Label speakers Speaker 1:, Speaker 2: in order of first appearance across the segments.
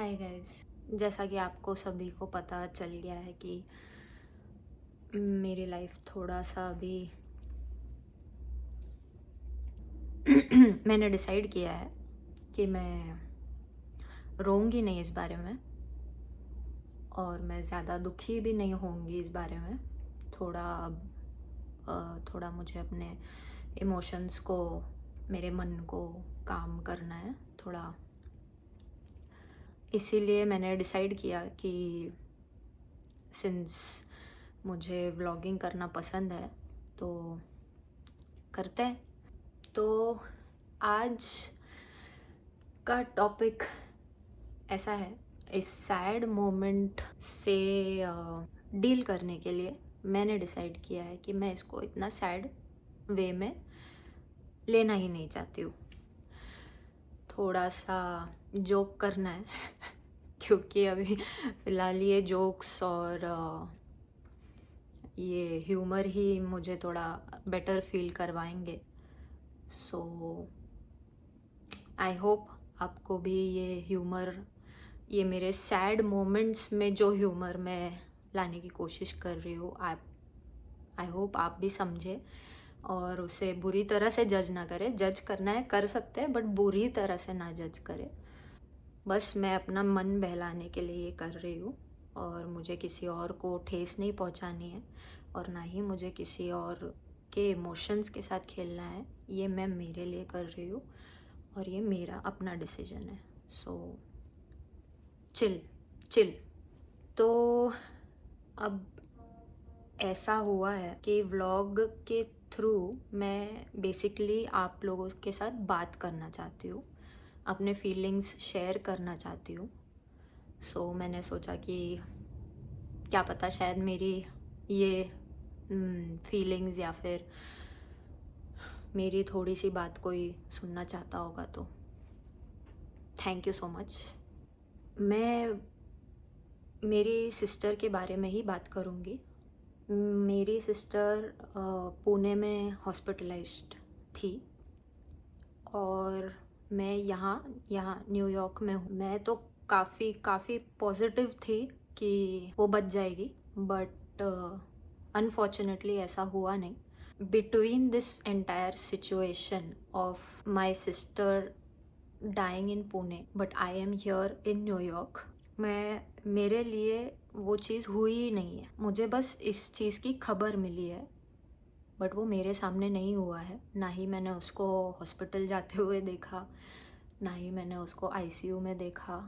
Speaker 1: Hi guys. जैसा कि आपको सभी को पता चल गया है कि मेरी लाइफ थोड़ा सा अभी मैंने डिसाइड किया है कि मैं रोऊंगी नहीं इस बारे में और मैं ज़्यादा दुखी भी नहीं होंगी इस बारे में। थोड़ा थोड़ा मुझे अपने इमोशंस को, मेरे मन को काम करना है थोड़ा। इसीलिए मैंने डिसाइड किया कि सिंस मुझे व्लॉगिंग करना पसंद है तो करते हैं। तो आज का टॉपिक ऐसा है, इस सैड मोमेंट से डील करने के लिए मैंने डिसाइड किया है कि मैं इसको इतना सैड वे में लेना ही नहीं चाहती हूँ। थोड़ा सा जोक करना है क्योंकि अभी फ़िलहाल ये जोक्स और ये ह्यूमर ही मुझे थोड़ा बेटर फील करवाएंगे। सो आई होप आपको भी ये ह्यूमर, ये मेरे सैड मोमेंट्स में जो ह्यूमर मैं लाने की कोशिश कर रही हूँ, आप आई होप आप भी समझे और उसे बुरी तरह से जज ना करें। जज करना है कर सकते हैं बट बुरी तरह से ना जज करें। बस मैं अपना मन बहलाने के लिए ये कर रही हूँ और मुझे किसी और को ठेस नहीं पहुँचानी है और ना ही मुझे किसी और के इमोशंस के साथ खेलना है। ये मैं मेरे लिए कर रही हूँ और ये मेरा अपना डिसीजन है। So chill chill. तो अब ऐसा हुआ है कि व्लॉग के थ्रू मैं बेसिकली आप लोगों के साथ बात करना चाहती हूँ, अपने फीलिंग्स शेयर करना चाहती हूँ। सो मैंने सोचा कि क्या पता शायद मेरी ये फीलिंग्स या फिर मेरी थोड़ी सी बात कोई सुनना चाहता होगा। तो थैंक यू सो मच। मैं मेरी सिस्टर के बारे में ही बात करूँगी। मेरी सिस्टर पुणे में हॉस्पिटलाइज्ड थी और मैं यहाँ यहाँ न्यूयॉर्क में हूँ। मैं तो काफ़ी पॉजिटिव थी कि वो बच जाएगी बट अनफॉर्चुनेटली ऐसा हुआ नहीं। Between this entire situation of my sister dying in Pune but I am here in New York, मेरे लिए वो चीज़ हुई ही नहीं है। मुझे बस इस चीज़ की खबर मिली है बट वो मेरे सामने नहीं हुआ है। ना ही मैंने उसको हॉस्पिटल जाते हुए देखा, ना ही मैंने उसको आईसीयू में देखा,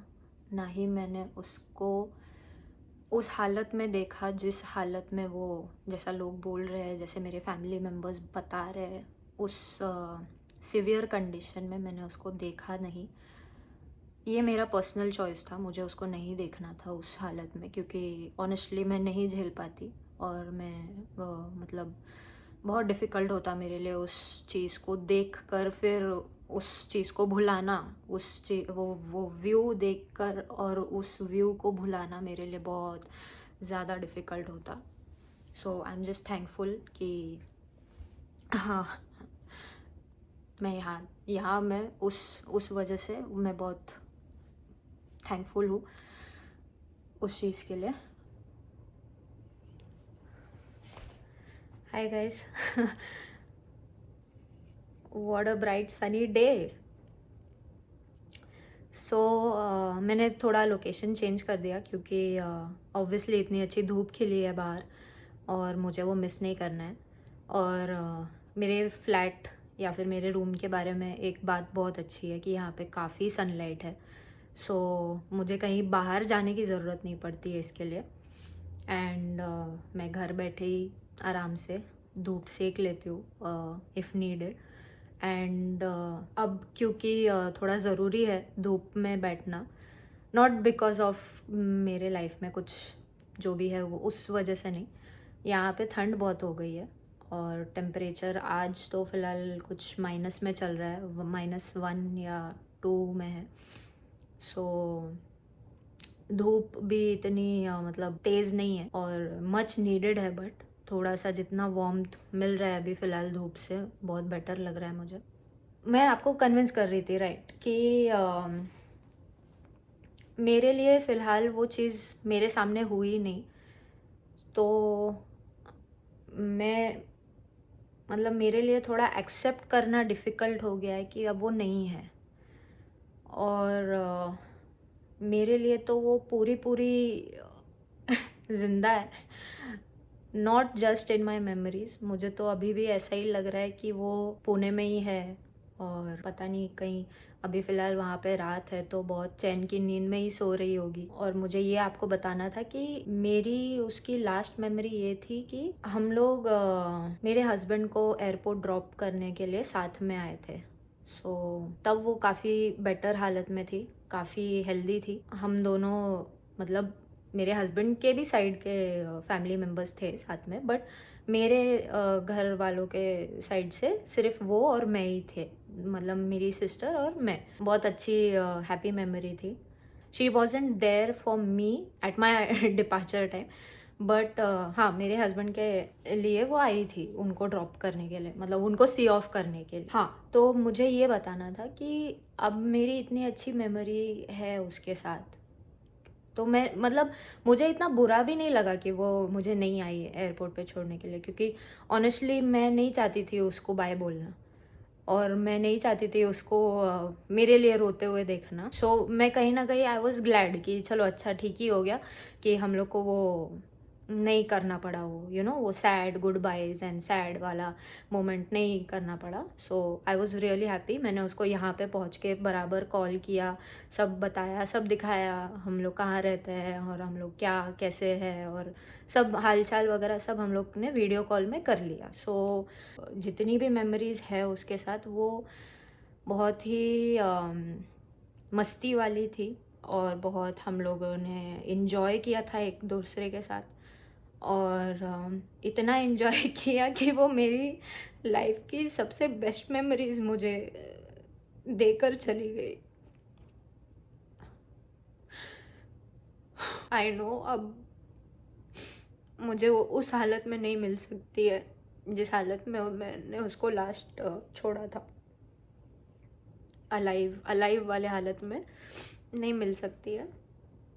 Speaker 1: ना ही मैंने उसको उस हालत में देखा जिस हालत में वो, जैसा लोग बोल रहे हैं, जैसे मेरे फैमिली मेम्बर्स बता रहे हैं, उस सिवियर कंडीशन में मैंने उसको देखा नहीं। ये मेरा पर्सनल चॉइस था, मुझे उसको नहीं देखना था उस हालत में क्योंकि ऑनेस्टली मैं नहीं झेल पाती और मैं मतलब बहुत डिफ़िकल्ट होता मेरे लिए उस चीज़ को देख कर फिर उस चीज़ को भुलाना। वो व्यू देखकर और उस व्यू को भुलाना मेरे लिए बहुत ज़्यादा डिफ़िकल्ट होता। सो आई एम जस्ट थैंकफुल कि हाँ, मैं यहाँ मैं उस वजह से मैं बहुत थैंकफुल हूँ उस चीज़ के लिए। Hi guys, what a bright sunny day. So मैंने थोड़ा लोकेशन चेंज कर दिया क्योंकि ऑब्वियसली इतनी अच्छी धूप खिली है बाहर और मुझे वो मिस नहीं करना है। और मेरे फ्लैट या फिर मेरे रूम के बारे में एक बात बहुत अच्छी है कि यहाँ पे काफ़ी सनलाइट है। सो मुझे कहीं बाहर जाने की ज़रूरत नहीं पड़ती है इसके लिए। एंड मैं घर बैठे ही आराम से धूप सेक लेती हूँ इफ़ नीडेड। एंड अब क्योंकि थोड़ा ज़रूरी है धूप में बैठना, नॉट बिकॉज ऑफ मेरे लाइफ में कुछ जो भी है वो उस वजह से नहीं। यहाँ पे ठंड बहुत हो गई है और टेम्परेचर आज तो फ़िलहाल कुछ माइनस में चल रहा है, -1 या 2 में है। सो धूप भी इतनी मतलब तेज़ नहीं है और मच नीडेड है बट थोड़ा सा जितना वार्मथ मिल रहा है अभी फ़िलहाल धूप से बहुत बेटर लग रहा है मुझे। मैं आपको कन्विंस कर रही थी राइट कि मेरे लिए फ़िलहाल वो चीज़ मेरे सामने हुई नहीं, तो मैं मतलब मेरे लिए थोड़ा एक्सेप्ट करना डिफ़िकल्ट हो गया है कि अब वो नहीं है। और मेरे लिए तो वो पूरी-पूरी ज़िंदा है, not just in my memories. मुझे तो अभी भी ऐसा ही लग रहा है कि वो पुणे में ही है, और पता नहीं कहीं अभी फ़िलहाल वहाँ पे रात है तो बहुत चैन की नींद में ही सो रही होगी। और मुझे ये आपको बताना था कि मेरी उसकी लास्ट मेमोरी ये थी कि हम लोग मेरे हस्बैंड को एयरपोर्ट ड्रॉप करने के लिए साथ में आए थे। सो तब वो काफ़ी बेटर हालत में थी, काफ़ी हेल्दी थी। हम दोनों मतलब मेरे हस्बैंड के भी साइड के फैमिली मेम्बर्स थे साथ में, बट मेरे घर वालों के साइड से सिर्फ वो और मैं ही थे, मतलब मेरी सिस्टर और मैं। बहुत अच्छी हैप्पी मेमोरी थी। She wasn't there for me at my departure time, but हाँ, मेरे हस्बैंड के लिए वो आई थी उनको ड्रॉप करने के लिए, मतलब उनको सी ऑफ करने के लिए। हाँ, तो मुझे ये बताना था कि अब मेरी इतनी अच्छी मेमोरी है उसके साथ, तो मैं मतलब मुझे इतना बुरा भी नहीं लगा कि वो मुझे नहीं आई एयरपोर्ट पे छोड़ने के लिए, क्योंकि ऑनेस्टली मैं नहीं चाहती थी उसको बाय बोलना, और मैं नहीं चाहती थी उसको मेरे लिए रोते हुए देखना। सो मैं कहीं ना कहीं आई वॉज ग्लैड कि चलो अच्छा ठीक ही हो गया कि हम लोग को वो नहीं करना पड़ा, वो वो sad goodbyes and sad वाला मोमेंट नहीं करना पड़ा। So I was really happy. मैंने उसको यहाँ पे पहुँच के बराबर कॉल किया, सब बताया, सब दिखाया, हम लोग कहाँ रहते हैं और हम लोग क्या कैसे हैं, और सब हाल चाल वगैरह सब हम लोग ने वीडियो कॉल में कर लिया। सो जितनी भी मेमोरीज़ है उसके साथ, वो बहुत ही मस्ती वाली थी, और बहुत हम लोगों ने इन्जॉय किया था एक दूसरे के साथ। और इतना इन्जॉय किया कि वो मेरी लाइफ की सबसे बेस्ट मेमोरीज मुझे देकर चली गई। आई नो अब मुझे वो उस हालत में नहीं मिल सकती है जिस हालत में मैंने उसको लास्ट छोड़ा था। अलाइव अलाइव वाले हालत में नहीं मिल सकती है।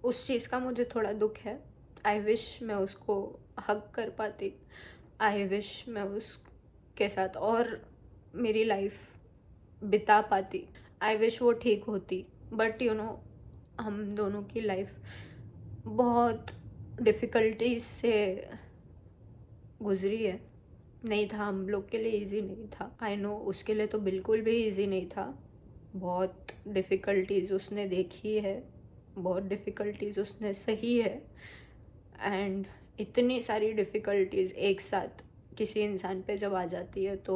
Speaker 1: उस चीज़ का मुझे थोड़ा दुख है। आई विश मैं उसको हग कर पाती। आई विश मैं उसके साथ और मेरी लाइफ बिता पाती। आई विश वो ठीक होती, बट हम दोनों की लाइफ बहुत डिफ़िकल्टीज से गुजरी है। नहीं था, हम लोग के लिए इजी नहीं था। आई नो उसके लिए तो बिल्कुल भी इजी नहीं था। बहुत डिफ़िकल्टीज उसने देखी है, बहुत डिफ़िकल्टीज उसने सही है, एंड इतनी सारी डिफ़िकल्टीज एक साथ किसी इंसान पे जब आ जाती है तो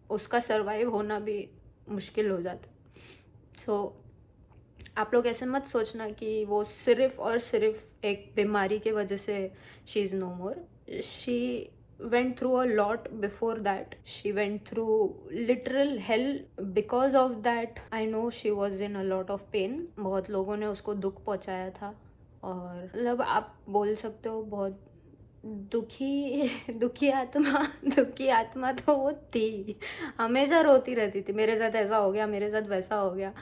Speaker 1: उसका सरवाइव होना भी मुश्किल हो जाता है। सो आप लोग ऐसे मत सोचना कि वो सिर्फ़ और सिर्फ एक बीमारी के वजह से she is no more. She went through a lot before that. She went through literal hell because of that. I know she was in a lot of pain. बहुत लोगों ने उसको दुख पहुंचाया था, और मतलब आप बोल सकते हो बहुत दुखी दुखी आत्मा तो वो थी, हमेशा रोती रहती थी, मेरे साथ ऐसा हो गया, मेरे साथ वैसा हो गया।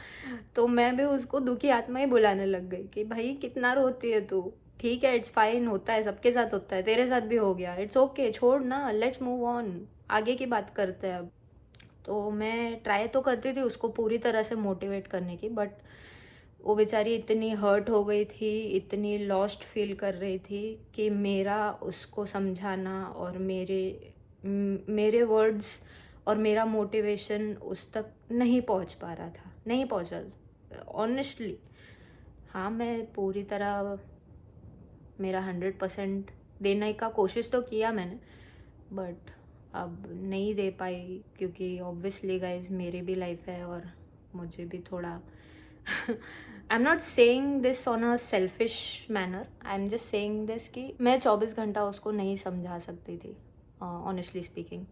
Speaker 1: तो मैं भी उसको दुखी आत्मा ही बुलाने लग गई कि भाई कितना रोती है तू, ठीक है, इट्स फाइन, होता है, सबके साथ होता है, तेरे साथ भी हो गया, इट्स ओके, छोड़ ना, लेट्स मूव ऑन, आगे की बात करते हैं अब। तो मैं ट्राई तो करती थी उसको पूरी तरह से मोटिवेट करने की, बट वो बेचारी इतनी हर्ट हो गई थी, इतनी लॉस्ट फील कर रही थी कि मेरा उसको समझाना और मेरे वर्ड्स और मेरा मोटिवेशन उस तक नहीं पहुंच पा रहा था, नहीं पहुंच रहा था ऑनेस्टली। हाँ, मैं पूरी तरह मेरा 100% देने का कोशिश तो किया मैंने, बट अब नहीं दे पाई, क्योंकि ऑब्वियसली गाइज मेरी भी लाइफ है, और मुझे भी थोड़ा I am not saying this on a selfish manner, I am just saying this कि मैं 24 घंटा उसको नहीं समझा सकती थी, ऑनेस्टली स्पीकिंग।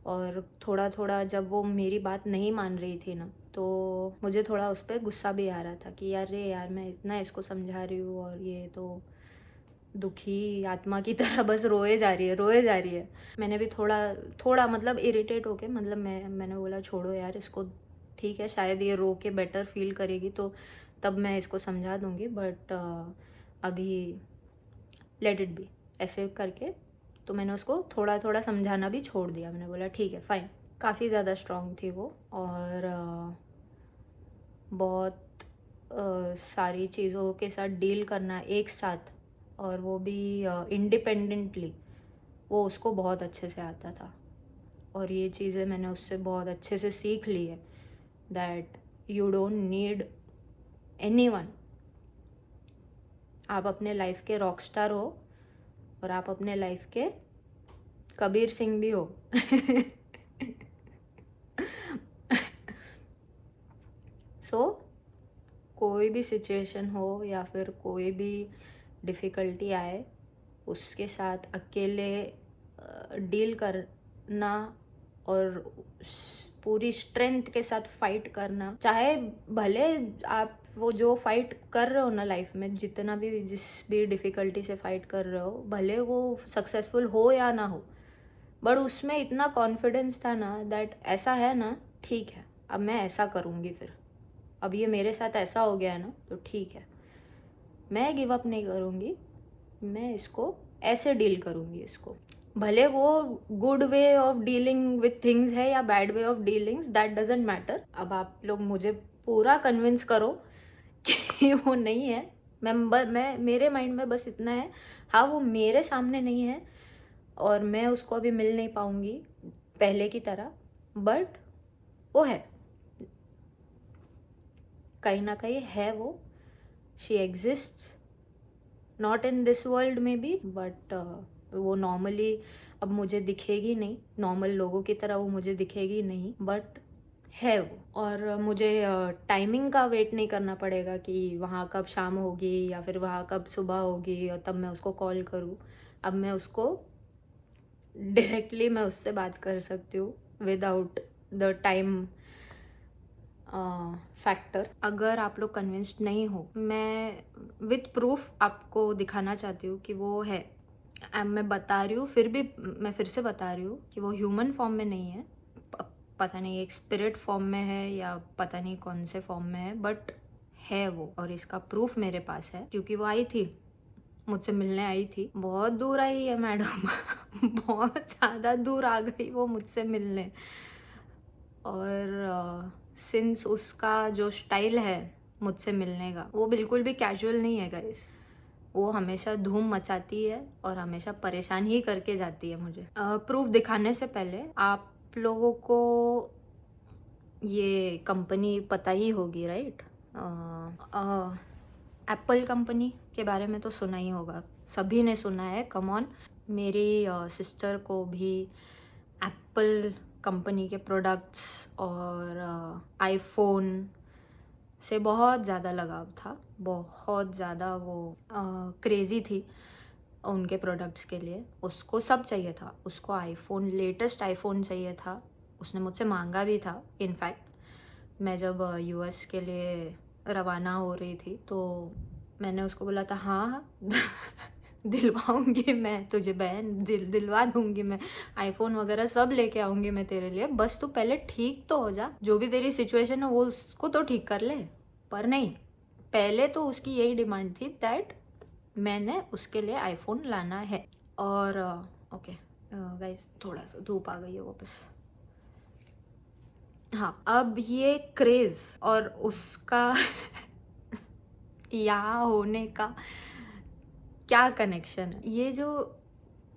Speaker 1: और थोड़ा थोड़ा जब वो मेरी बात नहीं मान रही थी ना, तो मुझे थोड़ा उस पर गुस्सा भी आ रहा था कि यार रे यार, मैं इतना इसको समझा रही हूँ और ये तो दुखी आत्मा की तरह बस रोए जा रही है, रोए जा रही है। मैंने भी थोड़ा थोड़ा मतलब इरिटेट होके, मतलब मैंने बोला छोड़ो यार इसको, ठीक है, शायद ये रो के बेटर फील करेगी तो तब मैं इसको समझा दूँगी, बट अभी लेट इट बी ऐसे करके। तो मैंने उसको थोड़ा थोड़ा समझाना भी छोड़ दिया। मैंने बोला ठीक है फाइन। काफ़ी ज़्यादा स्ट्रॉन्ग थी वो, और बहुत सारी चीज़ों के साथ डील करना एक साथ, और वो भी इंडिपेंडेंटली, वो उसको बहुत अच्छे से आता था। और ये चीज़ें मैंने उससे बहुत अच्छे से सीख ली है, that you don't need anyone. आप अपने लाइफ के रॉक स्टार हो, और आप अपने लाइफ के कबीर सिंह भी हो। सो कोई भी सिचुएशन हो या फिर कोई भी डिफ़िकल्टी आए, उसके साथ अकेले डील करना और पूरी स्ट्रेंथ के साथ फाइट करना, चाहे भले आप वो जो फाइट कर रहे हो ना लाइफ में, जितना भी जिस भी डिफ़िकल्टी से फाइट कर रहे हो, भले वो सक्सेसफुल हो या ना हो, बट उसमें इतना कॉन्फिडेंस था ना दैट ऐसा है ना, ठीक है अब मैं ऐसा करूँगी, फिर अब ये मेरे साथ ऐसा हो गया है ना तो ठीक है, मैं गिव अप नहीं करूँगी, मैं इसको ऐसे डील करूँगी इसको। भले वो good way of dealing with things है या bad way of dealings, that doesn't matter. अब आप लोग मुझे पूरा कन्विंस करो कि वो नहीं है। मैं मेरे माइंड में बस इतना है, हाँ वो मेरे सामने नहीं है और मैं उसको अभी मिल नहीं पाऊँगी पहले की तरह, बट वो है, कहीं ना कहीं है वो। She exist not in this world में बी, बट वो नॉर्मली अब मुझे दिखेगी नहीं, नॉर्मल लोगों की तरह वो मुझे दिखेगी नहीं, बट है वो। और मुझे टाइमिंग का वेट नहीं करना पड़ेगा कि वहाँ कब शाम होगी या फिर वहाँ कब सुबह होगी और तब मैं उसको कॉल करूँ। अब मैं उसको डायरेक्टली मैं उससे बात कर सकती हूँ विदाउट द टाइम फैक्टर। अगर आप लोग कन्विंस्ड नहीं हो, मैं विथ प्रूफ आपको दिखाना चाहती हूँ कि वो है। मैं बता रही हूँ, फिर भी मैं फिर से बता रही हूँ कि वो ह्यूमन फॉर्म में नहीं है, पता नहीं एक स्पिरिट फॉर्म में है या पता नहीं कौन से फॉर्म में है, बट है वो। और इसका प्रूफ मेरे पास है क्योंकि वो आई थी, मुझसे मिलने आई थी। बहुत दूर आई है मैडम। बहुत ज़्यादा दूर आ गई वो मुझसे मिलने। और सिंस उसका जो स्टाइल है मुझसे मिलने का, वो बिल्कुल भी कैजुअल नहीं है गाइस। वो हमेशा धूम मचाती है और हमेशा परेशान ही करके जाती है मुझे। प्रूफ दिखाने से पहले आप लोगों को ये कंपनी पता ही होगी, राइट? एप्पल कंपनी के बारे में तो सुना ही होगा, सभी ने सुना है, कम ऑन। मेरी सिस्टर को भी एप्पल कंपनी के प्रोडक्ट्स और आईफोन से बहुत ज़्यादा लगाव था, बहुत ज़्यादा वो क्रेज़ी थी उनके प्रोडक्ट्स के लिए। उसको सब चाहिए था, उसको आईफोन, लेटेस्ट आईफोन चाहिए था। उसने मुझसे मांगा भी था। इनफैक्ट मैं जब यूएस के लिए रवाना हो रही थी तो मैंने उसको बोला था हाँ दिलवाऊंगी मैं तुझे बहन, दिलवा दूंगी मैं, आईफोन वगैरह सब लेके आऊंगी मैं तेरे लिए, बस तू पहले ठीक तो हो जा, जो भी तेरी सिचुएशन है वो उसको तो ठीक कर ले। पर नहीं, पहले तो उसकी यही डिमांड थी दैट मैंने उसके लिए आईफोन लाना है। और ओके गाइस, थोड़ा सा धूप आ गई है वापस। हाँ, अब ये क्रेज़ और उसका यहाँ होने का क्या कनेक्शन है, ये जो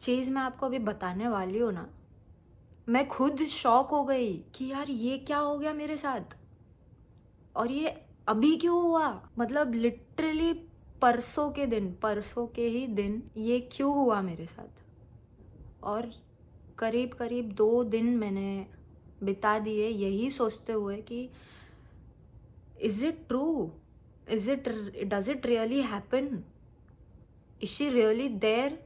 Speaker 1: चीज़ मैं आपको अभी बताने वाली हूँ ना, मैं खुद शॉक हो गई कि यार ये क्या हो गया मेरे साथ, और ये अभी क्यों हुआ। मतलब लिटरली परसों के ही दिन ये क्यों हुआ मेरे साथ। और करीब करीब 2 दिन मैंने बिता दिए यही सोचते हुए कि is it true, does it really happen, is she really there,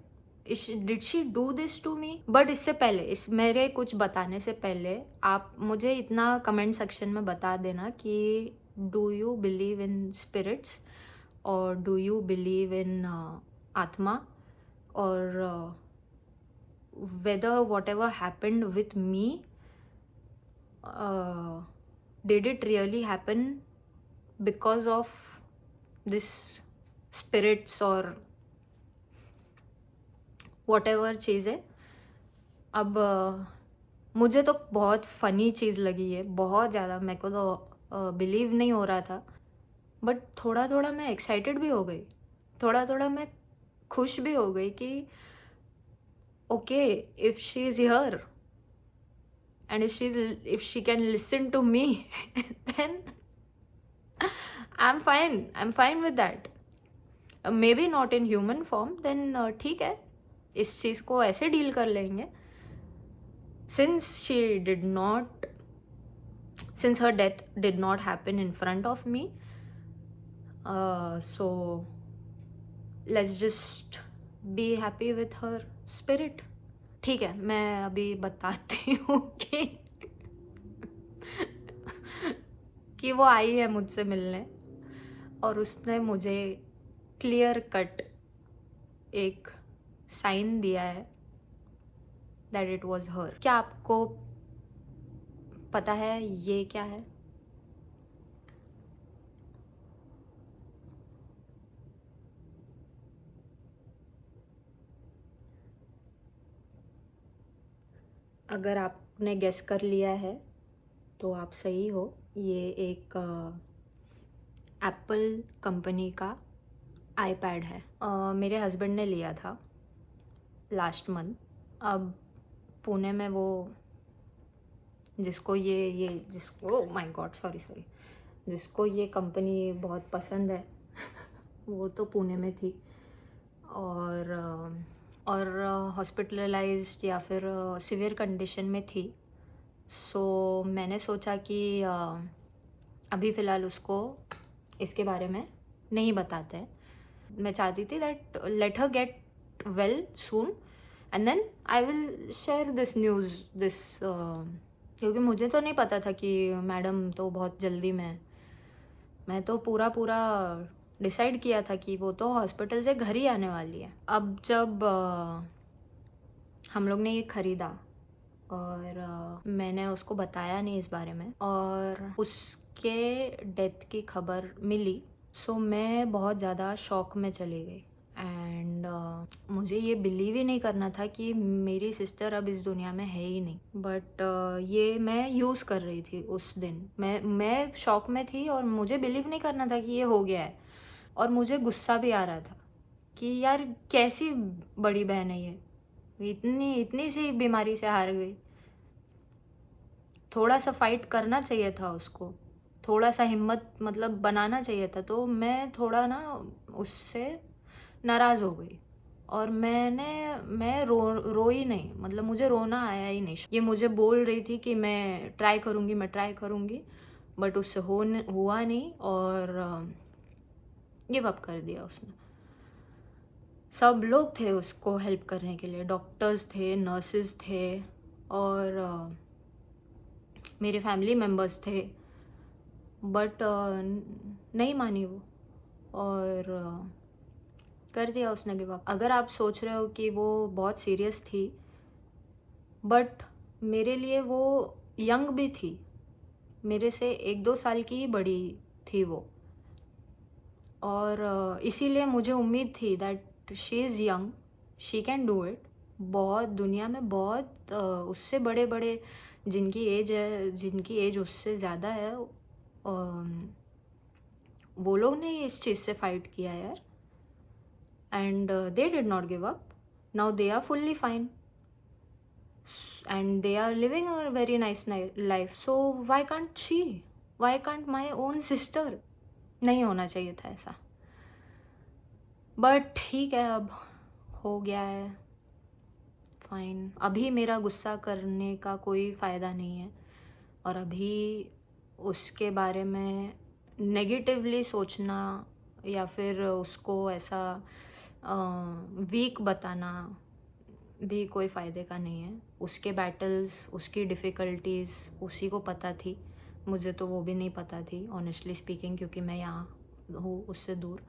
Speaker 1: did she do this to me. But इससे पहले, इस मेरे कुछ बताने से पहले, आप मुझे इतना कमेंट सेक्शन में बता देना कि do you believe in spirits, और do you believe in atma, और whether whatever happened with me did it really happen because of this spirits और वॉट एवर चीज़ है। अब मुझे तो बहुत फ़नी चीज़ लगी है, बहुत ज़्यादा। मेरे को तो बिलीव नहीं हो रहा था, बट थोड़ा थोड़ा मैं एक्साइटेड भी हो गई, थोड़ा थोड़ा मैं खुश भी हो गई कि okay, if she is here and if she can listen to me then I am fine with that. Maybe not in human form, then ठीक है, इस चीज़ को ऐसे डील कर लेंगे। Since she did not since her death did not happen in front of me, so let's just be happy with her spirit. ठीक है, मैं अभी बताती हूँ कि वो आई है मुझसे मिलने और उसने मुझे क्लियर कट एक साइन दिया है दैट इट वाज हर। क्या आपको पता है ये क्या है? अगर आपने गेस कर लिया है तो आप सही हो। ये एक एप्पल कंपनी का आईपैड है। मेरे हस्बैंड ने लिया था लास्ट मंथ। अब पुणे में वो जिसको ये जिसको माय गॉड सॉरी जिसको ये कंपनी बहुत पसंद है वो तो पुणे में थी और हॉस्पिटलाइज्ड या फिर सिवियर कंडीशन में थी। सो मैंने सोचा कि अभी फ़िलहाल उसको इसके बारे में नहीं बताते हैं। मैं चाहती थी that let her get well soon and then I will share this news this, क्योंकि मुझे तो नहीं पता था कि मैडम तो बहुत जल्दी में, मैं तो पूरा डिसाइड किया था कि वो तो हॉस्पिटल से घर ही आने वाली है। अब जब हम लोग ने ये ख़रीदा और मैंने उसको बताया नहीं इस बारे में और उसके डेथ की खबर मिली, सो मैं बहुत ज़्यादा शॉक में चली गई एंड मुझे ये बिलीव ही नहीं करना था कि मेरी सिस्टर अब इस दुनिया में है ही नहीं। बट ये मैं यूज़ कर रही थी उस दिन, मैं शॉक में थी और मुझे बिलीव नहीं करना था कि ये हो गया है। और मुझे गुस्सा भी आ रहा था कि यार कैसी बड़ी बहन है ये, इतनी इतनी सी बीमारी से हार गई। थोड़ा सा फाइट करना चाहिए था उसको, थोड़ा सा हिम्मत मतलब बनाना चाहिए था। तो मैं थोड़ा ना उससे नाराज़ हो गई और मैं रोई नहीं, मतलब मुझे रोना आया ही नहीं। ये मुझे बोल रही थी कि मैं ट्राई करूँगी, बट उससे हुआ नहीं और गिव अप कर दिया उसने। सब लोग थे उसको हेल्प करने के लिए, डॉक्टर्स थे, नर्सेस थे और मेरे फैमिली मेम्बर्स थे, बट नहीं मानी वो और कर दिया उसने गिव अप। अगर आप सोच रहे हो कि वो बहुत सीरियस थी, बट मेरे लिए वो यंग भी थी, मेरे से 1-2 साल की ही बड़ी थी वो और इसीलिए मुझे उम्मीद थी that she is young, she can do it. बहुत दुनिया में बहुत उससे बड़े बड़े जिनकी एज उससे ज़्यादा है, वो लोग ने इस चीज़ से फाइट किया यार and they did not give up. Now they are fully fine and they are living a very nice life, so why can't she, why can't my own sister? नहीं होना चाहिए था ऐसा, बट ठीक है, अब हो गया है, फाइन। अभी मेरा गुस्सा करने का कोई फ़ायदा नहीं है और अभी उसके बारे में नेगेटिवली सोचना या फिर उसको ऐसा वीक बताना भी कोई फ़ायदे का नहीं है। उसके बैटल्स, उसकी डिफ़िकल्टीज़ उसी को पता थी, मुझे तो वो भी नहीं पता थी ऑनेस्टली स्पीकिंग, क्योंकि मैं यहाँ हूँ उससे दूर।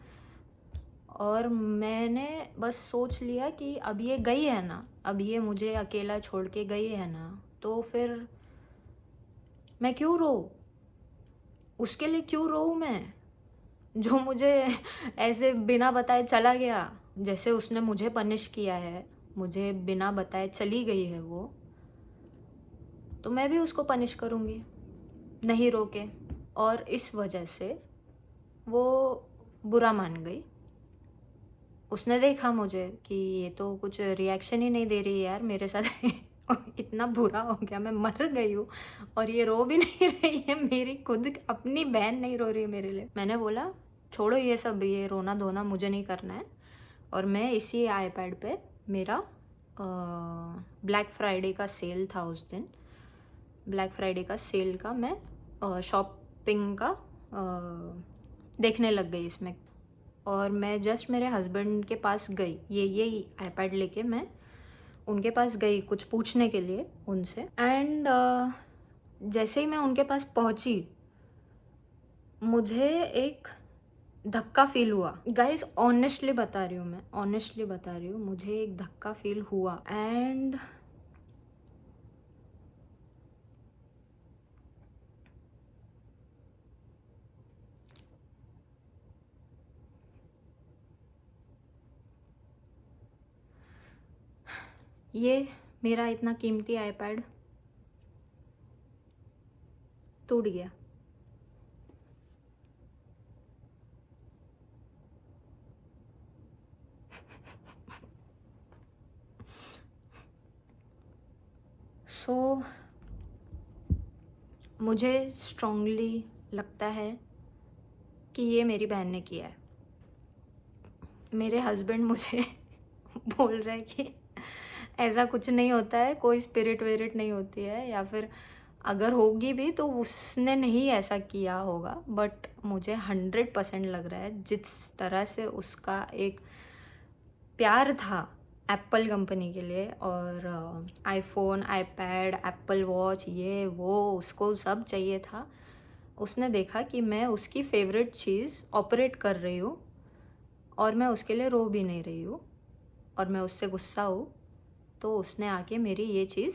Speaker 1: और मैंने बस सोच लिया कि अब ये गई है ना, अब ये मुझे अकेला छोड़ के गई है ना, तो फिर मैं क्यों रो, उसके लिए क्यों रोऊँ मैं? जो मुझे ऐसे बिना बताए चला गया, जैसे उसने मुझे पनिश किया है, मुझे बिना बताए चली गई है वो, तो मैं भी उसको पनिश करूँगी, नहीं रोके। और इस वजह से वो बुरा मान गई। उसने देखा मुझे कि ये तो कुछ रिएक्शन ही नहीं दे रही है यार मेरे साथ। इतना बुरा हो गया, मैं मर गई हूँ और ये रो भी नहीं रही है, मेरी खुद अपनी बहन नहीं रो रही है मेरे लिए। मैंने बोला छोड़ो ये सब, ये रोना धोना मुझे नहीं करना है। और मैं इसी आईपैड पे, मेरा ब्लैक फ्राइडे का सेल था उस दिन, ब्लैक फ्राइडे का सेल का मैं शॉपिंग का देखने लग गई इसमें। और मैं जस्ट मेरे हस्बैंड के पास गई, ये आईपैड लेके मैं उनके पास गई कुछ पूछने के लिए उनसे। एंड जैसे ही मैं उनके पास पहुंची, मुझे एक धक्का फील हुआ। गाइस ऑनेस्टली बता रही हूँ, मैं ऑनेस्टली बता रही हूँ, मुझे एक धक्का फील हुआ। एंड ये मेरा इतना कीमती आईपैड टूट गया। सो मुझे स्ट्रांगली लगता है कि ये मेरी बहन ने किया है। मेरे हस्बैंड मुझे बोल रहे हैं कि ऐसा कुछ नहीं होता है, कोई स्पिरिट विरिट नहीं होती है, या फिर अगर होगी भी तो उसने नहीं ऐसा किया होगा। बट मुझे 100% लग रहा है, जिस तरह से उसका एक प्यार था एप्पल कंपनी के लिए, और आईफोन, आईपैड, एप्पल वॉच, ये वो उसको सब चाहिए था। उसने देखा कि मैं उसकी फेवरेट चीज़ ऑपरेट कर रही हूँ और मैं उसके लिए रो भी नहीं रही हूँ और मैं उससे गुस्सा हूँ, तो उसने आके मेरी ये चीज़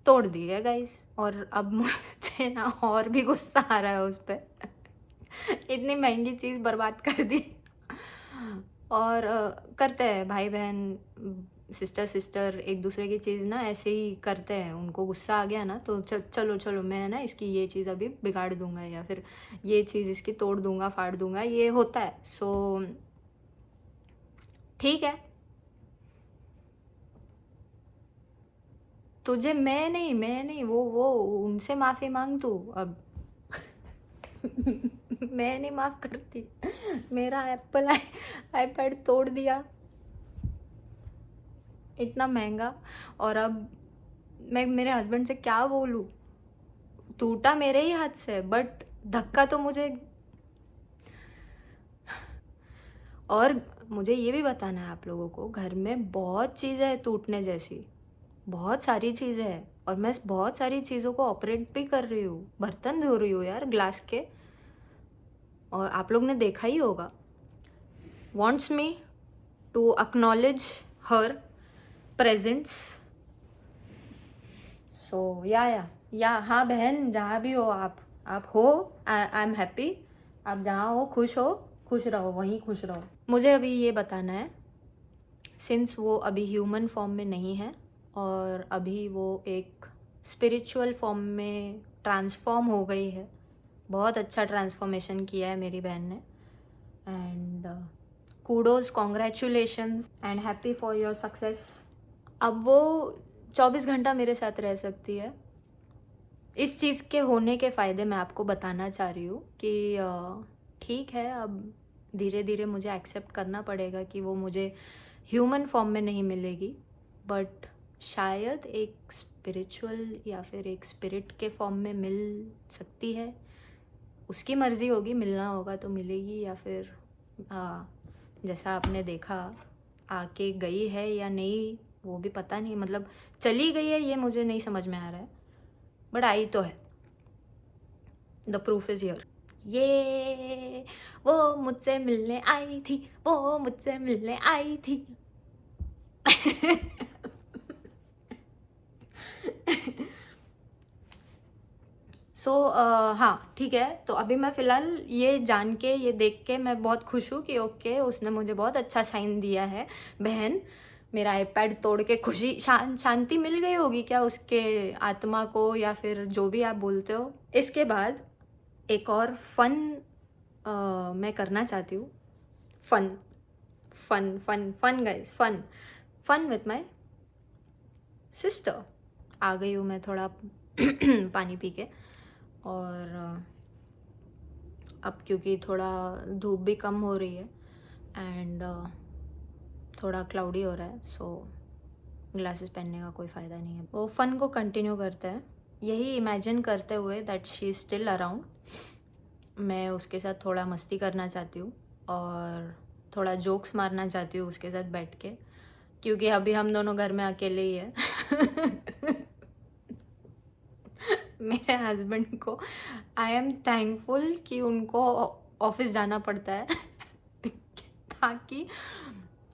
Speaker 1: तोड़ दी है गाइस। और अब मुझे ना और भी गुस्सा आ रहा है उस पर। इतनी महंगी चीज़ बर्बाद कर दी। और करते हैं भाई बहन, सिस्टर सिस्टर एक दूसरे की चीज़ ना ऐसे ही करते हैं। उनको गुस्सा आ गया ना तो चलो चलो मैं ना इसकी ये चीज़ अभी बिगाड़ दूंगा, या फिर ये चीज़ इसकी तोड़ दूंगा, फाड़ दूंगा, ये होता है। सो ठीक है, तुझे मैं नहीं वो उनसे माफ़ी मांग तू अब। मैं नहीं माफ़ करती। मेरा एप्पल आईपैड तोड़ दिया, इतना महंगा। और अब मैं मेरे हस्बैंड से क्या बोलूँ? टूटा मेरे ही हाथ से, बट धक्का तो मुझे। और मुझे ये भी बताना है आप लोगों को, घर में बहुत चीज़ें हैं टूटने जैसी, बहुत सारी चीज़ें हैं, और मैं बहुत सारी चीज़ों को ऑपरेट भी कर रही हूँ, बर्तन धो रही हूँ यार ग्लास के। और आप लोग ने देखा ही होगा, wants me to acknowledge her presence. सो या हाँ बहन, जहाँ भी हो आप हो, आई एम हैप्पी। आप जहाँ हो खुश रहो, वहीं खुश रहो। मुझे अभी ये बताना है, सिंस वो अभी ह्यूमन फॉर्म में नहीं है और अभी वो एक स्पिरिचुअल फॉर्म में ट्रांसफॉर्म हो गई है, बहुत अच्छा ट्रांसफॉर्मेशन किया है मेरी बहन ने। And kudos, congratulations and happy for your success. अब वो 24 घंटा मेरे साथ रह सकती है। इस चीज़ के होने के फ़ायदे मैं आपको बताना चाह रही हूँ कि ठीक है, अब धीरे धीरे मुझे एक्सेप्ट करना पड़ेगा कि वो मुझे ह्यूमन फॉर्म में नहीं मिलेगी, बट शायद एक स्पिरिचुअल या फिर एक स्पिरिट के फॉर्म में मिल सकती है। उसकी मर्ज़ी होगी, मिलना होगा तो मिलेगी, या फिर जैसा आपने देखा आके गई है या नहीं वो भी पता नहीं, मतलब चली गई है ये मुझे नहीं समझ में आ रहा है, बट आई तो है। The proof is here. ये वो मुझसे मिलने आई थी, वो मुझसे मिलने आई थी। सो हाँ ठीक है। तो अभी मैं फ़िलहाल ये जान के, ये देख के मैं बहुत खुश हूँ कि ओके, उसने मुझे बहुत अच्छा साइन दिया है बहन। मेरा आईपैड तोड़ के खुशी शांति मिल गई होगी क्या उसके आत्मा को, या फिर जो भी आप बोलते हो। इसके बाद एक और फन मैं करना चाहती हूँ। Fun fun fun fun guys, fun fun with my sister. आ गई हूँ मैं थोड़ा पानी पी के। और अब क्योंकि थोड़ा धूप भी कम हो रही है एंड थोड़ा क्लाउडी हो रहा है, सो ग्लासेस पहनने का कोई फ़ायदा नहीं है। वो फ़न को कंटिन्यू करते हैं, यही इमेजिन करते हुए that she is still around. मैं उसके साथ थोड़ा मस्ती करना चाहती हूँ और थोड़ा जोक्स मारना चाहती हूँ उसके साथ बैठ के, क्योंकि अभी हम दोनों घर में अकेले ही है। मेरे हस्बैंड को आई एम थैंकफुल कि उनको ऑफिस जाना पड़ता है ताकि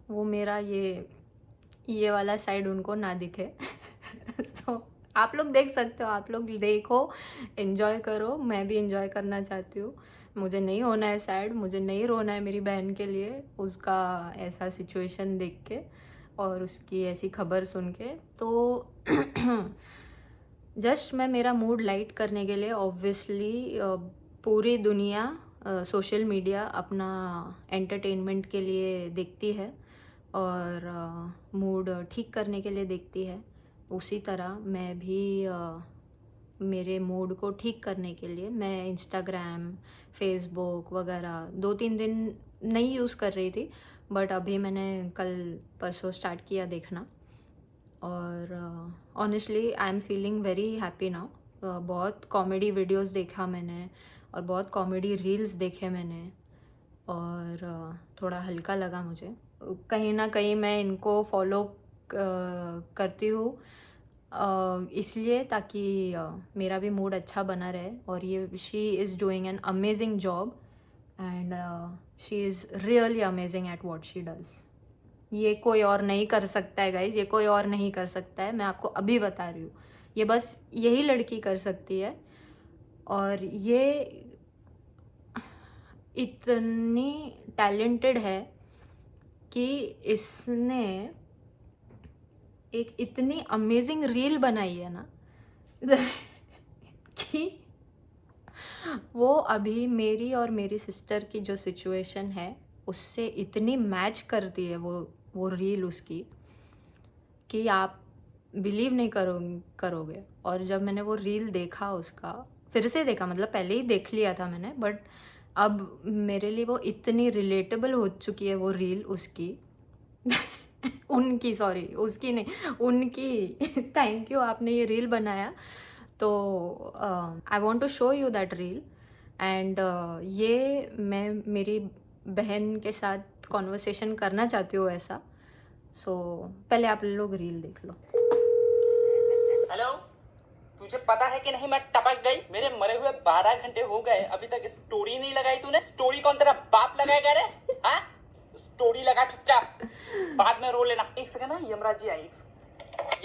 Speaker 1: वो मेरा ये वाला साइड उनको ना दिखे। सो आप लोग देख सकते हो, आप लोग देखो, एंजॉय करो। मैं भी एंजॉय करना चाहती हूँ। मुझे नहीं होना है सैड, मुझे नहीं रोना है मेरी बहन के लिए उसका ऐसा सिचुएशन देख के और उसकी ऐसी खबर सुन के। तो जस्ट मैं मेरा मूड लाइट करने के लिए, ऑब्वियसली पूरी दुनिया सोशल मीडिया अपना एंटरटेनमेंट के लिए देखती है और मूड ठीक करने के लिए देखती है। उसी तरह मैं भी मेरे मूड को ठीक करने के लिए मैं इंस्टाग्राम, फेसबुक वगैरह 2-3 दिन नहीं यूज़ कर रही थी, बट अभी मैंने कल परसों स्टार्ट किया देखना। और honestly I am feeling very happy now. बहुत कॉमेडी वीडियोस देखा मैंने और बहुत कॉमेडी रील्स देखे मैंने और थोड़ा हल्का लगा मुझे। कहीं ना कहीं मैं इनको फॉलो करती हूँ इसलिए ताकि मेरा भी मूड अच्छा बना रहे। और ये she is doing an amazing job and she is really amazing at what she does. ये कोई और नहीं कर सकता है गाइज, ये कोई और नहीं कर सकता है। मैं आपको अभी बता रही हूँ, ये बस यही लड़की कर सकती है। और ये इतनी टैलेंटेड है कि इसने एक इतनी अमेजिंग रील बनाई है ना कि वो अभी मेरी और मेरी सिस्टर की जो सिचुएशन है उससे इतनी मैच करती है वो रील उसकी, कि आप बिलीव नहीं करोगे। और जब मैंने वो रील देखा, उसका फिर से देखा, मतलब पहले ही देख लिया था मैंने, बट अब मेरे लिए वो इतनी रिलेटेबल हो चुकी है वो रील उसकी। उनकी, सॉरी उसकी नहीं, उनकी। थैंक यू, आपने ये रील बनाया। तो I want to show you that reel and ये मैं मेरी बहन के साथ कॉन्वर्सेशन करना चाहती हूँ ऐसा। सो पहले आप लोग रील देख लो।
Speaker 2: हेलो, तुझे पता है कि नहीं मैं टपक गई। मेरे मरे हुए 12 घंटे हो गए, अभी तक स्टोरी नहीं लगाई तूने। स्टोरी कौन तेरा बाप लगाएगा रे? हाँ, स्टोरी लगा चुपचाप, बाद में रो लेना। एक सेकंड ना, यमराज जी आए।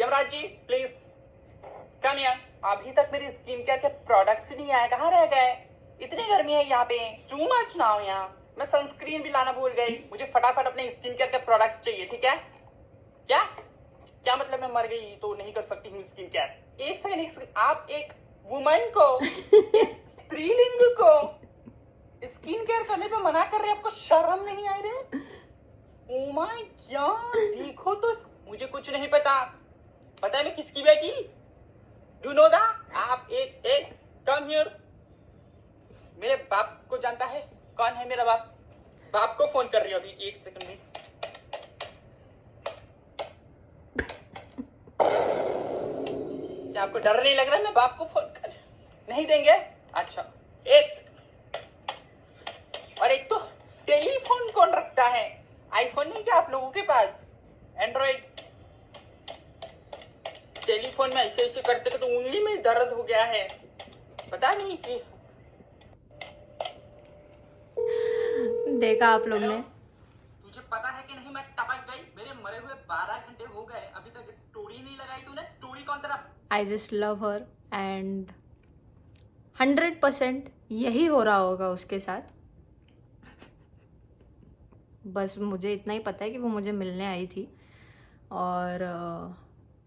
Speaker 2: Yamraj ji please come here. अभी तक मेरी स्किन केयर के प्रोडक्ट्स ही नहीं आए, कहाँ रह गए? इतनी गर्मी है यहाँ पे, टू मच नाउ। यहाँ मैं सनस्क्रीन भी लाना भूल गई। मुझे फटाफट अपने स्किन केयर के प्रोडक्ट्स चाहिए, ठीक है? क्या क्या मतलब मैं मर गई तो नहीं कर सकती हूँ स्किन केयर? एक सेकंड, आप एक वुमन को, एक स्त्रीलिंग को स्किन केयर करने पे मना कर रहे हैं? आपको शर्म नहीं आ रही? ओ माय गॉड, देखो तो मुझे कुछ नहीं पता। पता है मैं किसकी बेटी? डू नो दा? आप एक कम हियर। मेरे बाप को जानता है? कौन है मेरा बाप? बाप को फोन कर रही हो अभी, एक सेकंड में। क्या आपको डर नहीं लग रहा है? मैं बाप को फोन कर नहीं देंगे? अच्छा एक सेकंड। और एक तो टेलीफोन कौन रखता है? आईफोन नहीं क्या आप लोगों के पास? एंड्रॉइड? टेलीफोन में ऐसे ऐसे करते तो उंगली में दर्द हो गया है, पता नहीं कि।
Speaker 1: देखा आप लोग ने?
Speaker 2: तुझे पता है कि नहीं मैं टपक गई। मेरे मरे हुए 12 घंटे हो गए, अभी तक स्टोरी नहीं लगाई तूने। स्टोरी कौन तेरा?
Speaker 1: I just love her and 100% यही हो रहा होगा उसके साथ। बस मुझे इतना ही पता है कि वो मुझे मिलने आई थी और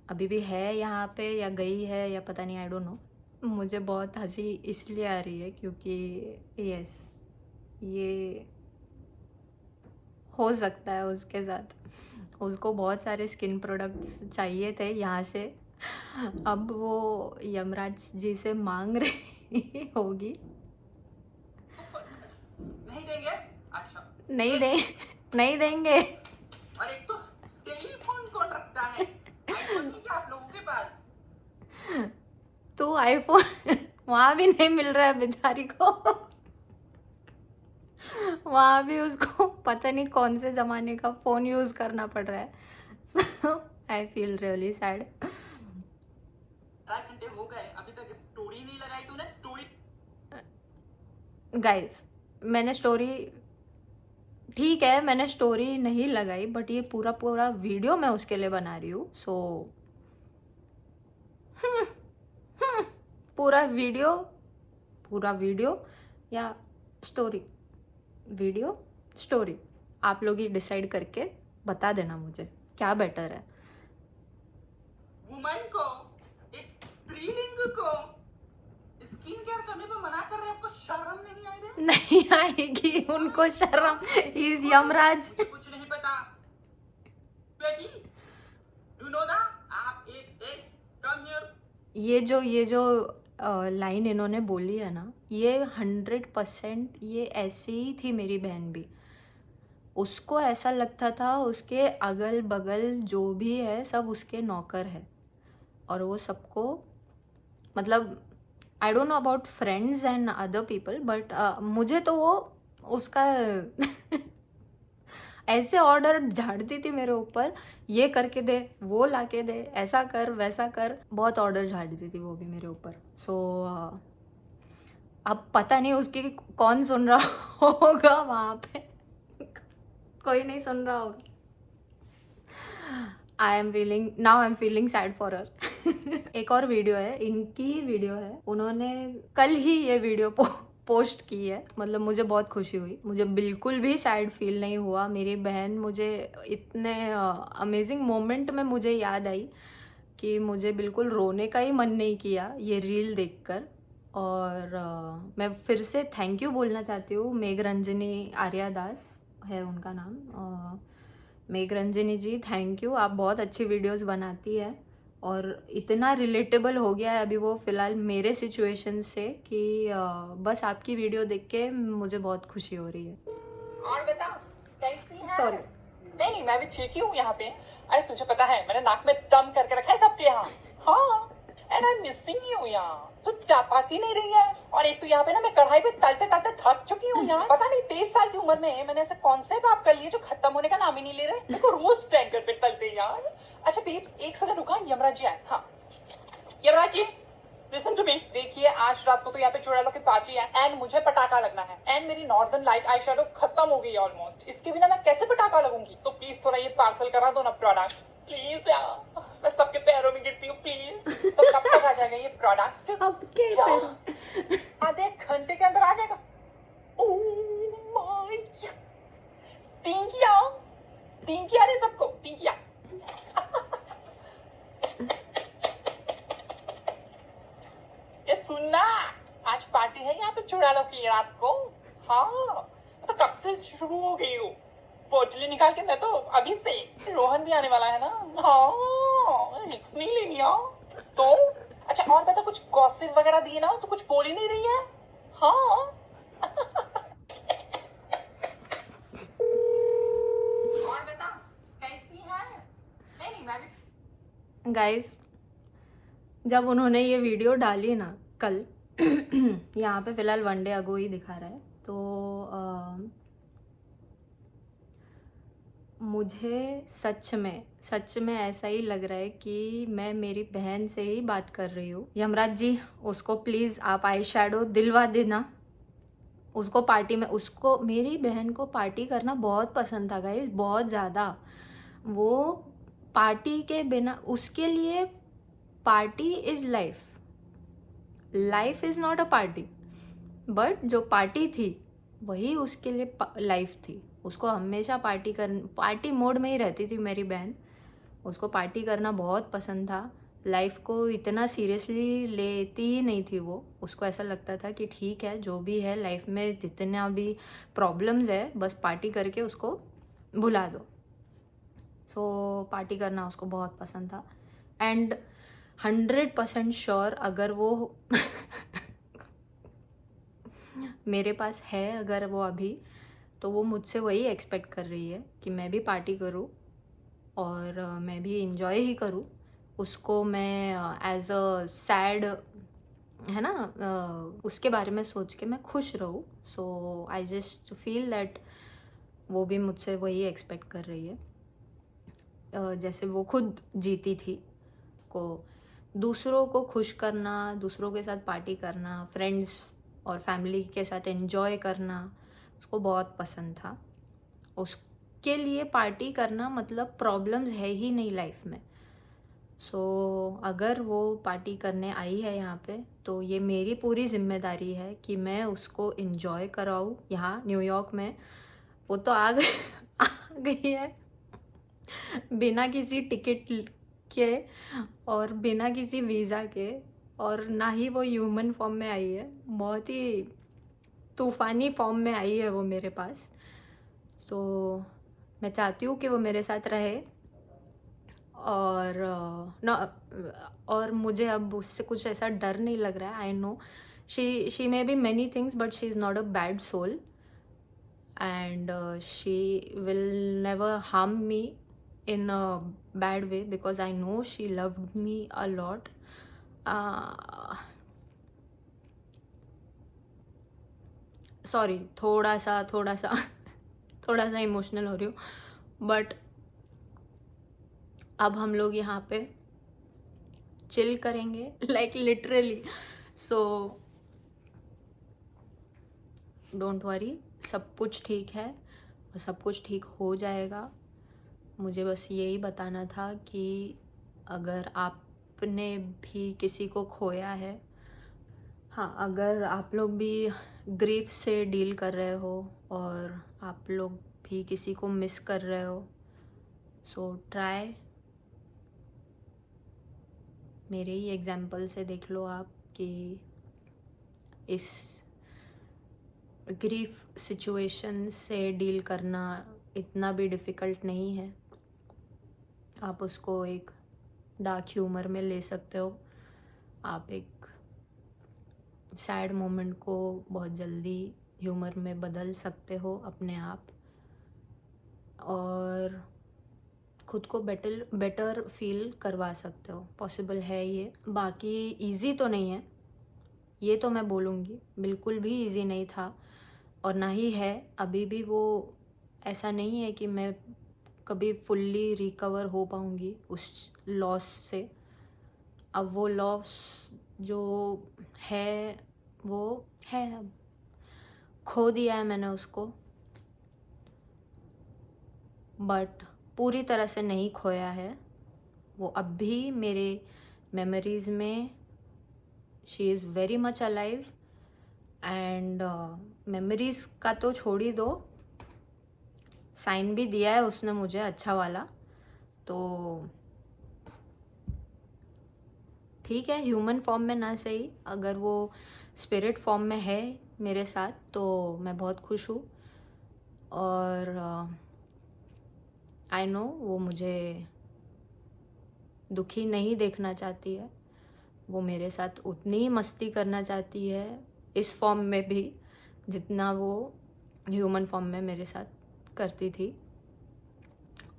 Speaker 1: अभी भी है यहाँ पे या गई है या पता नहीं, आई डोंट नो। मुझे बहुत हंसी इसलिए आ रही है क्योंकि यस, ये हो सकता है उसके साथ। उसको बहुत सारे स्किन प्रोडक्ट्स चाहिए थे यहाँ से, अब वो यमराज जी से मांग रही होगी।
Speaker 2: नहीं देंगे? अच्छा।
Speaker 1: नहीं दे नहीं देंगे।
Speaker 2: और एक तो टेलीफोन कौन रखता है? आईफोन नहीं क्या आप लोगों के पास?
Speaker 1: तो आईफोन वहाँ भी नहीं मिल रहा है बेचारी को। वहाँ भी उसको पता नहीं कौन से ज़माने का फ़ोन यूज़ करना पड़ रहा है। सो आई फील रियली सैड।
Speaker 2: 4 घंटे हो गए अभी तक स्टोरी नहीं लगाई तूने। स्टोरी
Speaker 1: गाइस, मैंने स्टोरी, ठीक है मैंने स्टोरी नहीं लगाई, बट ये पूरा पूरा वीडियो मैं उसके लिए बना रही हूँ। सो पूरा वीडियो या स्टोरी, वीडियो स्टोरी, आप लोग ही डिसाइड करके बता देना मुझे क्या बेटर है।
Speaker 2: वुमन को, एक स्त्रीलिंग को स्किन केयर करने पे मना कर रहे हैं, आपको शर्म नहीं आई रही?
Speaker 1: नहीं आएगी उनको शर्म, इज यमराज।
Speaker 2: मुझे कुछ नहीं पता बेटी, यू नो दा, आप एक कम हियर।
Speaker 1: ये जो लाइन इन्होंने बोली है ना, ये 100% ये ऐसी ही थी मेरी बहन भी। उसको ऐसा लगता था उसके अगल बगल जो भी है सब उसके नौकर है, और वो सबको, मतलब I don't know about friends and other people, but मुझे तो वो उसका ऐसे ऑर्डर झाड़ती थी मेरे ऊपर, ये करके दे, वो ला के दे, ऐसा कर वैसा कर, बहुत ऑर्डर झाड़ती थी वो भी मेरे ऊपर। सो अब पता नहीं उसकी कौन सुन रहा होगा वहाँ पे। कोई नहीं सुन रहा होगा। I am feeling sad for her. एक और वीडियो है, इनकी ही वीडियो है, उन्होंने कल ही ये वीडियो पोस्ट की है। मतलब मुझे बहुत खुशी हुई, मुझे बिल्कुल भी सैड फील नहीं हुआ। मेरी बहन मुझे इतने अमेजिंग मोमेंट में मुझे याद आई कि मुझे बिल्कुल रोने का ही मन नहीं किया ये रील देखकर। और मैं फिर से थैंक यू बोलना चाहती हूँ, मेघरंजनी आर्या दास है उनका नाम। मेघरंजनी जी, थैंक यू, आप बहुत अच्छी वीडियोस बनाती है और इतना रिलेटेबल हो गया है अभी वो फ़िलहाल मेरे सिचुएशन से कि बस आपकी वीडियो देख के मुझे बहुत खुशी हो रही है।
Speaker 2: और बता कैसी है?
Speaker 1: सॉरी।
Speaker 2: नहीं मैं भी ठीक ही हूँ यहाँ पे। अरे तुझे पता है मैंने नाक में दम करके रखा है सबके यहाँ। हाँ, and I am missing you यहाँ। तू टपक ही नहीं रही है। और एक तो यहाँ पे ना मैं कढ़ाई पे तलते तलते थक चुकी हूँ यार। पता नहीं 23 साल की उम्र में मैंने ऐसे कौन से बाप कर लिए जो खत्म होने का नाम ही नहीं ले रहे। मेरे को रोज टैंकर पे तलते यार। अच्छा बेब्स एक सेकंड रुका, यमराज जी आए। हाँ यमराज जी, लिसन टू मी। देखिए आज रात को तो यहाँ पे चुड़ैलों की पार्टी है एंड मुझे पटाखा लगना है एंड मेरी नॉर्दर्न लाइट आई शेडो खत्म हो गई है ऑलमोस्ट। इसके बिना मैं कैसे पटाखा लगूंगी? तो प्लीज थोड़ा ये पार्सल करा दो ना प्रोडक्ट, प्लीज यार। मैं सबके पैरों में गिरती हूँ प्लीज। तो कब तक आ जाएगा ये प्रोडक्ट?
Speaker 1: आपके
Speaker 2: आधे घंटे के अंदर आ जाएगा। ओह माय, टिंकिया रे सबको टिंकिया। ये सुनना, आज पार्टी है यहाँ पे चुड़ैलों की रात को। हाँ तो कब से शुरू हो गई हूँ। पोटली निकाल के मैं तो अभी से। रोहन भी आने वाला है ना। हाँ रिक्स नहीं लेनी है तो। अच्छा और बता, कुछ गॉसिप वगैरह दिए ना, तो कुछ बोल ही नहीं रही है। हाँ और बता कैसी है? नहीं मैं भी।
Speaker 1: गाइस, जब उन्होंने ये वीडियो डाली ना कल, यहाँ पे फ़िलहाल 1 डे अगो ही दिखा रहा है, तो मुझे सच में ऐसा ही लग रहा है कि मैं मेरी बहन से ही बात कर रही हूँ। यमराज जी, उसको प्लीज़ आप आई शेडो दिलवा देना। उसको पार्टी में, उसको, मेरी बहन को पार्टी करना बहुत पसंद था गाइस, बहुत ज़्यादा। वो पार्टी के बिना, उसके लिए party is life. Life is not a party, but जो पार्टी थी वही उसके लिए लाइफ थी। उसको हमेशा पार्टी मोड में ही रहती थी मेरी बहन। उसको पार्टी करना बहुत पसंद था। लाइफ को इतना सीरियसली लेती ही नहीं थी वो। उसको ऐसा लगता था कि ठीक है, जो भी है लाइफ में, जितना भी प्रॉब्लम्स है, बस पार्टी करके उसको भुला दो। सो पार्टी करना उसको बहुत पसंद था। एंड 100% श्योर अगर वो मेरे पास है, अगर वो अभी, तो वो मुझसे वही एक्सपेक्ट कर रही है कि मैं भी पार्टी करूँ और मैं भी इंजॉय ही करूँ। उसको मैं एज अ सैड, है ना, उसके बारे में सोच के मैं खुश रहूँ। सो आई जस्ट फील दैट वो भी मुझसे वही एक्सपेक्ट कर रही है। जैसे वो खुद जीती थी, को दूसरों को खुश करना, दूसरों के साथ पार्टी करना, फ्रेंड्स और फैमिली के साथ एंजॉय करना उसको बहुत पसंद था। उसके लिए पार्टी करना मतलब प्रॉब्लम्स है ही नहीं लाइफ में। सो अगर वो पार्टी करने आई है यहाँ पे, तो ये मेरी पूरी जिम्मेदारी है कि मैं उसको एंजॉय कराऊँ यहाँ न्यूयॉर्क में। वो तो आ गई आ गई है बिना किसी टिकट के और बिना किसी वीज़ा के, और ना ही वो ह्यूमन फॉर्म में आई है। बहुत ही तूफ़ानी फॉर्म में आई है वो मेरे पास। सो मैं चाहती हूँ कि वो मेरे साथ रहे। और ना, और मुझे अब उससे कुछ ऐसा डर नहीं लग रहा है। I know she may be many things, but she is not a bad soul, and she will never harm me in a bad way, because I know she loved me a lot. Sorry, थोड़ा सा थोड़ा सा emotional हो रही हूँ, but अब हम लोग यहाँ पे चिल करेंगे like literally. So don't worry, सब कुछ ठीक है और सब कुछ ठीक हो जाएगा। मुझे बस यही बताना था कि अगर आपने भी किसी को खोया है, हाँ, अगर आप लोग भी ग्रीफ से डील कर रहे हो और आप लोग भी किसी को मिस कर रहे हो, सो ट्राई, मेरे ही एग्जाम्पल से देख लो आप कि इस ग्रीफ सिचुएशन से डील करना इतना भी डिफ़िकल्ट नहीं है। आप उसको एक डार्क ह्यूमर में ले सकते हो। आप एक सैड मोमेंट को बहुत जल्दी ह्यूमर में बदल सकते हो अपने आप, और खुद को बेटर फील करवा सकते हो। पॉसिबल है ये। बाकी इजी तो नहीं है, ये तो मैं बोलूँगी, बिल्कुल भी इजी नहीं था और ना ही है अभी भी। वो ऐसा नहीं है कि मैं कभी फुल्ली रिकवर हो पाऊँगी उस लॉस से। अब वो लॉस जो है वो है, अब खो दिया है मैंने उसको, बट पूरी तरह से नहीं खोया है। वो अब भी मेरे मेमोरीज़ में, she is very much alive. And memories का तो छोड़ ही दो, साइन भी दिया है उसने मुझे अच्छा वाला। तो ठीक है, ह्यूमन फॉर्म में ना सही, अगर वो स्पिरिट फॉर्म में है मेरे साथ, तो मैं बहुत खुश हूँ। और आई नो वो मुझे दुखी नहीं देखना चाहती है। वो मेरे साथ उतनी ही मस्ती करना चाहती है इस फॉर्म में भी, जितना वो ह्यूमन फॉर्म में मेरे साथ करती थी।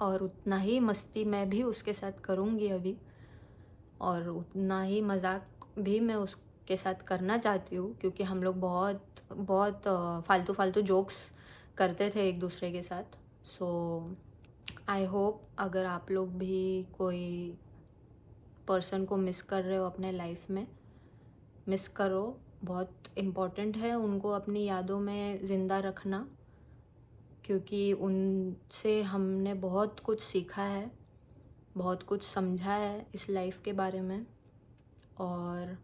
Speaker 1: और उतना ही मस्ती मैं भी उसके साथ करूँगी अभी, और उतना ही मजाक भी मैं उसके साथ करना चाहती हूँ, क्योंकि हम लोग बहुत बहुत फालतू जोक्स करते थे एक दूसरे के साथ। सो आई होप अगर आप लोग भी कोई पर्सन को मिस कर रहे हो अपने लाइफ में, मिस करो। बहुत इम्पॉर्टेंट है उनको अपनी यादों में ज़िंदा रखना, क्योंकि उनसे हमने बहुत कुछ सीखा है, बहुत कुछ समझा है इस लाइफ के बारे में। और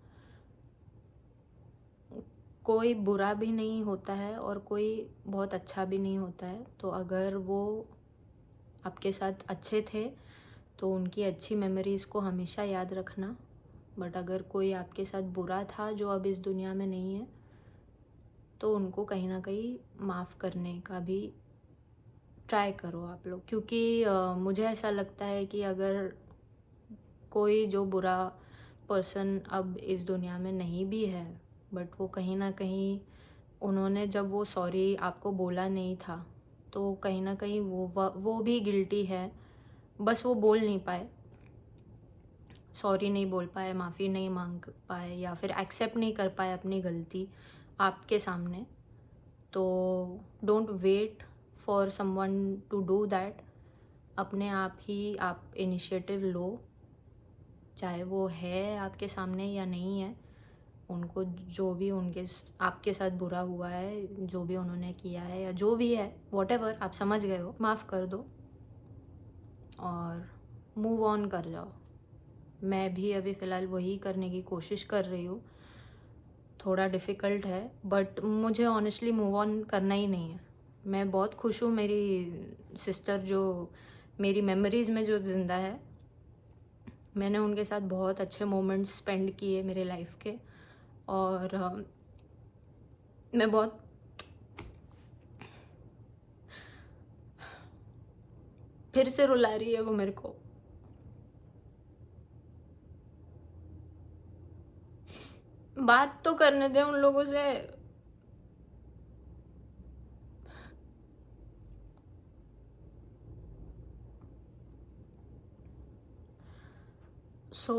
Speaker 1: कोई बुरा भी नहीं होता है और कोई बहुत अच्छा भी नहीं होता है। तो अगर वो आपके साथ अच्छे थे तो उनकी अच्छी मेमोरीज़ को हमेशा याद रखना। बट अगर कोई आपके साथ बुरा था जो अब इस दुनिया में नहीं है, तो उनको कहीं ना कहीं माफ़ करने का भी ट्राई करो आप लोग। क्योंकि मुझे ऐसा लगता है कि अगर कोई जो बुरा पर्सन अब इस दुनिया में नहीं भी है, बट वो कहीं ना कहीं उन्होंने जब वो सॉरी आपको बोला नहीं था, तो कहीं ना कहीं वो भी गिल्टी है। बस वो बोल नहीं पाए, सॉरी नहीं बोल पाए, माफ़ी नहीं मांग पाए, या फिर एक्सेप्ट नहीं कर पाए अपनी गलती आपके सामने। तो don't wait for someone to do that. अपने आप ही आप इनिशिएटिव लो, चाहे वो है आपके सामने या नहीं है। उनको जो भी आपके साथ बुरा हुआ है, जो भी उन्होंने किया है या जो भी है, वॉटेवर, आप समझ गए हो, माफ़ कर दो और मूव ऑन कर जाओ। मैं भी अभी फ़िलहाल वही करने की कोशिश कर रही हूँ। थोड़ा डिफ़िकल्ट है, बट मुझे ऑनेस्टली मूव ऑन करना ही नहीं है। मैं बहुत खुश हूँ, मेरी सिस्टर जो मेरी मेमोरीज़ में जो ज़िंदा है। मैंने उनके साथ बहुत अच्छे मोमेंट्स स्पेंड किए मेरे लाइफ के, और मैं बहुत फिर से रुला रही है वो मेरे को। बात तो करने दे उन लोगों से। सो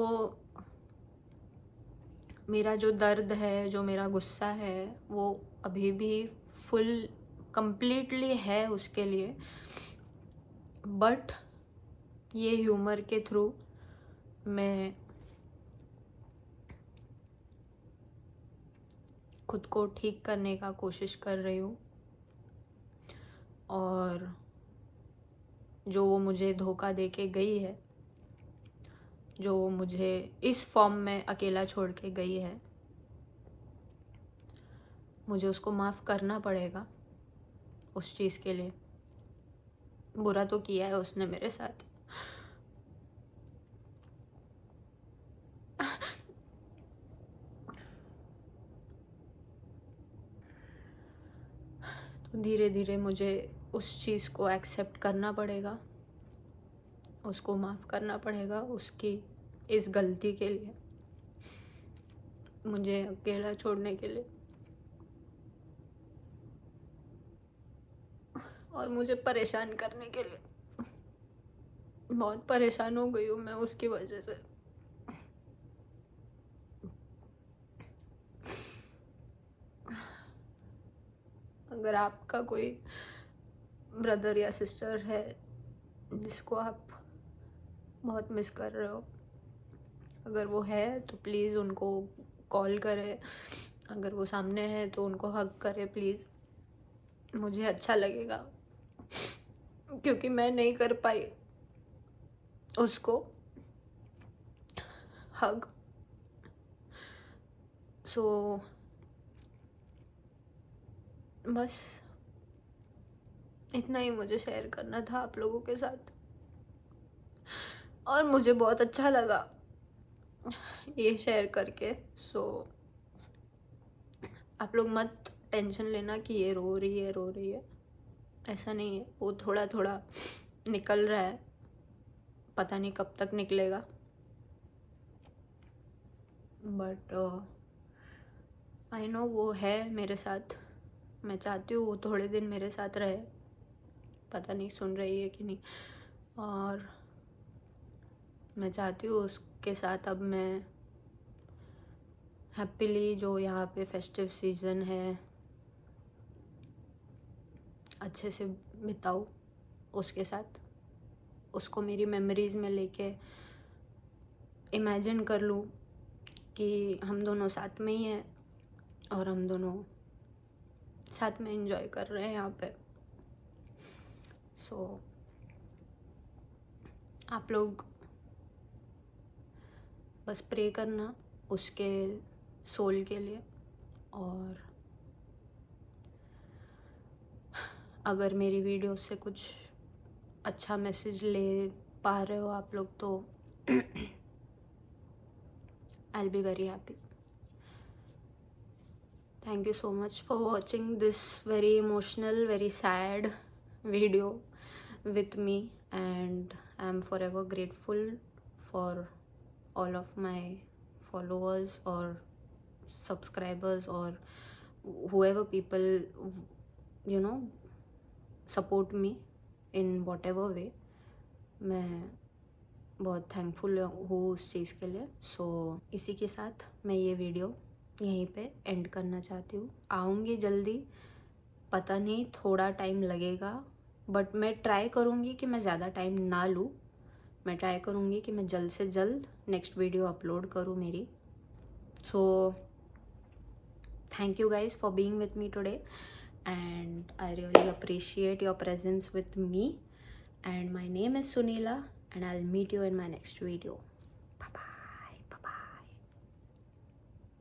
Speaker 1: मेरा जो दर्द है, जो मेरा गुस्सा है, वो अभी भी फुल कंप्लीटली है उसके लिए। बट ये ह्यूमर के थ्रू मैं खुद को ठीक करने का कोशिश कर रही हूँ। और जो वो मुझे धोखा दे के गई है, जो वो मुझे इस फॉर्म में अकेला छोड़ के गई है, मुझे उसको माफ़ करना पड़ेगा उस चीज़ के लिए। बुरा तो किया है उसने मेरे साथ। तो धीरे धीरे मुझे उस चीज़ को एक्सेप्ट करना पड़ेगा, उसको माफ़ करना पड़ेगा उसकी इस गलती के लिए, मुझे अकेला छोड़ने के लिए। और मुझे परेशान करने के लिए। बहुत परेशान हो गई हूँ मैं उसकी वजह से। अगर आपका कोई ब्रदर या सिस्टर है जिसको आप बहुत मिस कर रहे हो, अगर वो है तो प्लीज़ उनको कॉल करें। अगर वो सामने है तो उनको हग करे प्लीज़। मुझे अच्छा लगेगा, क्योंकि मैं नहीं कर पाई उसको हग। सो बस इतना ही मुझे शेयर करना था आप लोगों के साथ, और मुझे बहुत अच्छा लगा ये शेयर करके। सो आप लोग मत टेंशन लेना कि ये रो रही है रो रही है, ऐसा नहीं है। वो थोड़ा थोड़ा निकल रहा है, पता नहीं कब तक निकलेगा। बट आई नो वो है मेरे साथ। मैं चाहती हूँ वो थोड़े दिन मेरे साथ रहे। पता नहीं सुन रही है कि नहीं। और मैं चाहती हूँ उसके साथ अब मैं हैप्पीली, जो यहाँ पे फेस्टिव सीज़न है, अच्छे से बिताऊँ उसके साथ। उसको मेरी मेमोरीज़ में लेके इमेजिन कर लूँ कि हम दोनों साथ में ही हैं और हम दोनों साथ में एंजॉय कर रहे हैं यहाँ पे। सो आप लोग बस प्रे करना उसके सोल के लिए, और अगर मेरी वीडियो से कुछ अच्छा मैसेज ले पा रहे हो आप लोग तो I will be very happy. Thank you so much for watching this very emotional, very sad video with me, and I am forever grateful for all of my followers or subscribers or whoever people support me in whatever way. मैं बहुत thankful हूँ उस चीज़ के लिए. सो इसी के साथ मैं ये वीडियो यहीं पे एंड करना चाहती हूँ. आऊँगी जल्दी, पता नहीं थोड़ा टाइम लगेगा, बट मैं ट्राई करूँगी कि मैं ज़्यादा टाइम ना लूँ. मैं ट्राई करूँगी कि मैं जल्द से जल्द नेक्स्ट वीडियो अपलोड करूँ मेरी. सो thank you guys for being with me today, and I really appreciate your presence with me. And my name is Sunila, and I'll meet you in my next video. Bye bye.